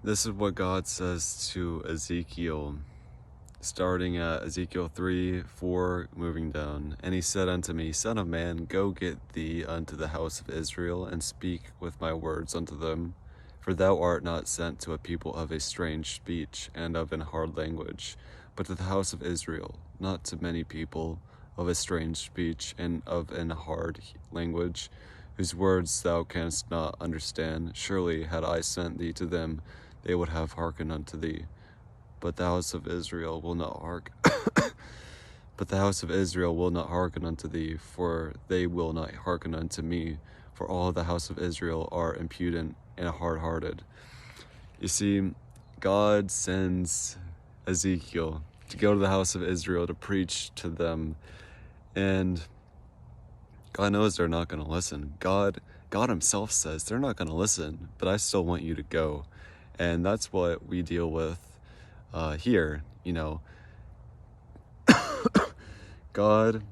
This is what God says to Ezekiel, starting at Ezekiel 3:4, moving down. And he said unto me, Son of man, go get thee unto the house of Israel, and speak with my words unto them. For thou art not sent to a people of a strange speech and of an hard language, but to the house of Israel, not to many people of a strange speech and of an hard language, whose words thou canst not understand. Surely had I sent thee to them, they would have hearkened unto thee. But the house of Israel will not hearken. But the house of Israel will not hearken unto thee, for they will not hearken unto me. For all the house of Israel are impudent and hard-hearted. You see, God sends Ezekiel to go to the house of Israel to preach to them, and God knows they're not going to listen. God himself says they're not going to listen, but I still want you to go. And that's what we deal with here. God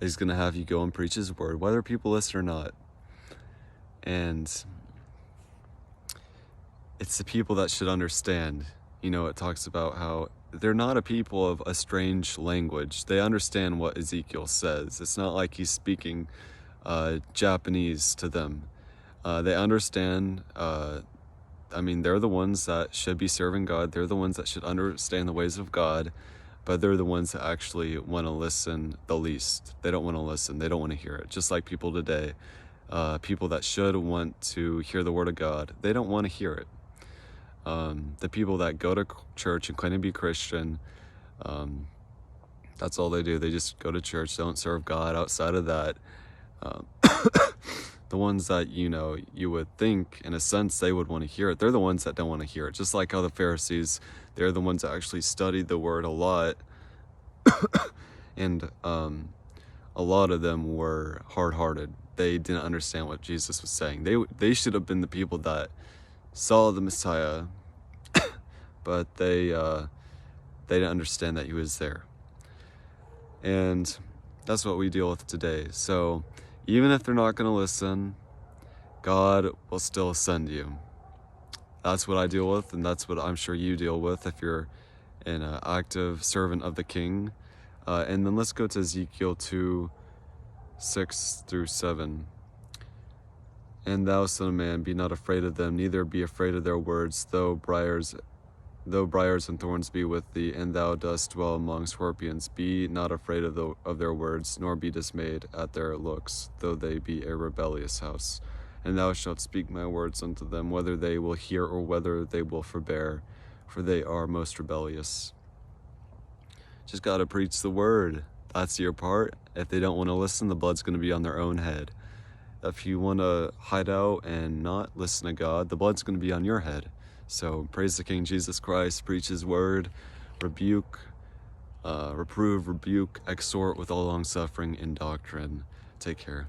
is going to have you go and preach his word, whether people listen or not. And it's the people that should understand. It talks about how they're not a people of a strange language. They understand what Ezekiel says. It's not like he's speaking Japanese to them. They understand. They're the ones that should be serving God. They're the ones that should understand the ways of God, but they're the ones that actually want to listen the least. They don't want to listen. They don't want to hear it. Just like people today, people that should want to hear the word of God, they don't want to hear it. The people that go to church and claim to be Christian, that's all they do. They just go to church, don't serve God outside of that. The ones that, you would think, in a sense, they would want to hear it. They're the ones that don't want to hear it. Just like how the Pharisees, they're the ones that actually studied the word a lot. And a lot of them were hard-hearted. They didn't understand what Jesus was saying. They should have been the people that saw the Messiah, but they didn't understand that he was there. And that's what we deal with today. So even if they're not going to listen, God will still send you. That's what I deal with, and that's what I'm sure you deal with if you're an active servant of the King. And then let's go to Ezekiel 2:6-7. And thou, son of man, be not afraid of them, neither be afraid of their words, though briars and thorns be with thee, and thou dost dwell among scorpions. Be not afraid of their words, nor be dismayed at their looks, though they be a rebellious house. And thou shalt speak my words unto them, whether they will hear or whether they will forbear, for they are most rebellious. Just gotta preach the word. That's your part. If they don't want to listen, the blood's going to be on their own head. If you want to hide out and not listen to God, the blood's going to be on your head. So praise the King Jesus Christ, preach his word, reprove, rebuke, exhort with all long suffering and doctrine. Take care.